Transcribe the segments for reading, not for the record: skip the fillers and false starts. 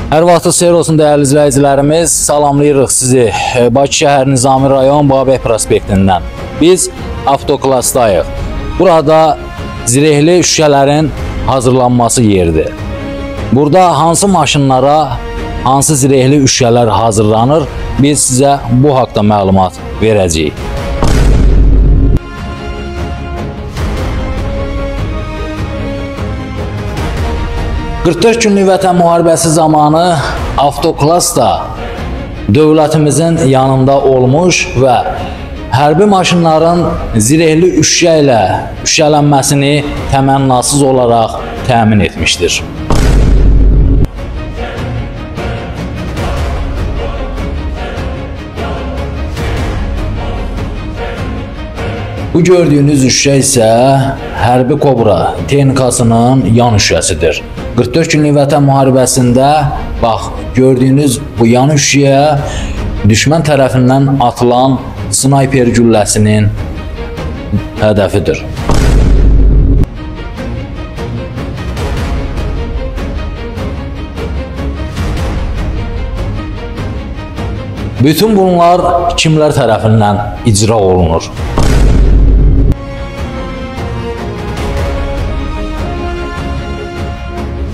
Hər vaxtınız xeyir olsun dəyərli izləyicilərimiz. Salamlayırıq sizi Bakı şəhər Nizami rayon Babək prospektindən. Biz avtoklasdayıq. Burada zirehli şüşələrin hazırlanması yeridir. Burada hansı maşınlara hansı zirehli şüşələr hazırlanır, biz sizə bu haqda məlumat verəcəyik. "44 günlük vətən müharibəsi zamanı Avtoklas da dövlətimizin yanında olmuş və hərbi maşınların zirehli şüşə ilə şüşələnməsini təmənnasız olaraq təmin etmişdir. Bu gördüyünüz şüşə isə hərbi Kobra texnikasının yan şüşəsidir. 44 günlük vətən müharibəsində bax gördüyünüz bu yan şüşəyə düşmən tərəfindən atılan snayper gülləsinin hədəfidir. Bütün bunlar kimlər tərəfindən icra olunur?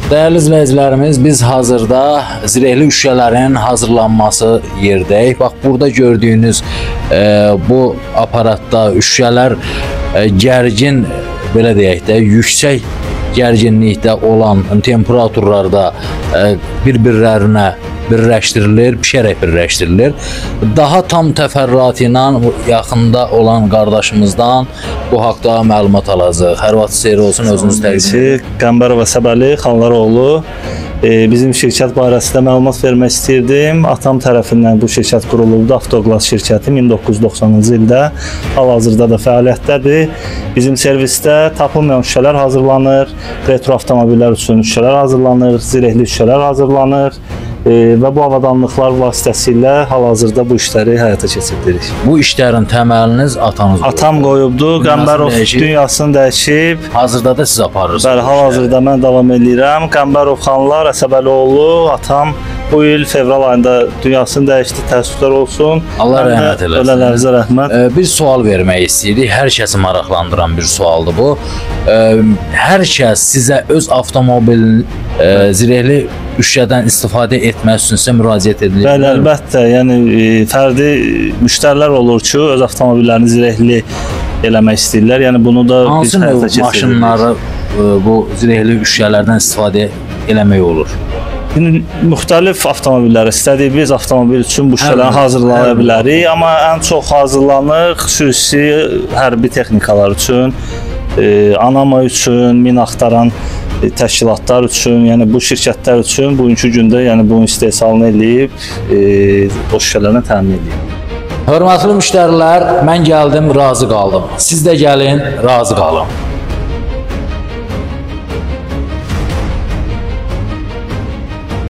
Dəyərli izləyicilərimiz, biz hazırda zirehli şüşələrin hazırlanması yerdəyik. Bax, burada gördüyünüz bu aparatda şüşələr gərgin, belə deyək də, yüksək gərginlikdə olan temperaturlarda bir-birlərinə birləşdirilir, pişərək birləşdirilir. Daha tam təfərrüatı ilə yaxında olan qardaşımızdan bu haqda məlumat alacaq. Hər vaxt xeyir olsun, özünüz təqdim edin. Qəmbərov Səbəli Xanlaroğlu. Bizim şirkət barəsində məlumat vermək istirdim. Atam tərəfindən bu şirkət qurulubdu. Avtoklas şirkəti 1990-cı ildə hal-hazırda da fəaliyyətdədir. Bizim servisdə tapılmayan şüşələr hazırlanır, retro avtomobillər üçün şüşələr hazırlanır, zirehli şüşələr hazırlanır. Və bu avadanlıqlar vasitəsilə hal-hazırda bu işləri həyata keçiririk. Bu işlərin təməliniz atanız qoyub. Atam qoyubdu, Qəmbərov dünyasını dəyişib. Hazırda da siz aparırsınız. Bəli, hal-hazırda mən davam edirəm. Qəmbərov xanlar, Əsəbəlioğlu, atam bu il fevral ayında dünyasını dəyişdi, təəssüflər olsun. Allah rəhmət eləsin. Ölələrinizə rəhmət. Bir sual vermək istəyirik, hər kəsi maraqlandıran bir sualdır bu. Hər kəs sizə öz avtomobilin zirehli şüşədən istifadə etmək üçünsə müraciət edilir. Bəli, əlbəttə. Yəni fərdi müştərilər olur ki, öz avtomobillərini zirehli eləmək istəyirlər. Yəni bunu da hansı növ maşınları bu zirehli şüşələrdən istifadə eləmək olur? Müxtəlif avtomobillər istədiyimiz avtomobil üçün bu şüşələri hazırlaya bilərik, amma ən çox hazırlanır xüsusi hərbi texnikalar üçün, anama üçün, min axtaran təşkilatlar üçün, yəni bu şirkətlər üçün bugünkü gündə yəni bunun istehsalını eləyib, o şüşələrlə təmin edib. Hörmətli müştərilər, mən gəldim, razı qaldım. Siz də gəlin, razı qalın.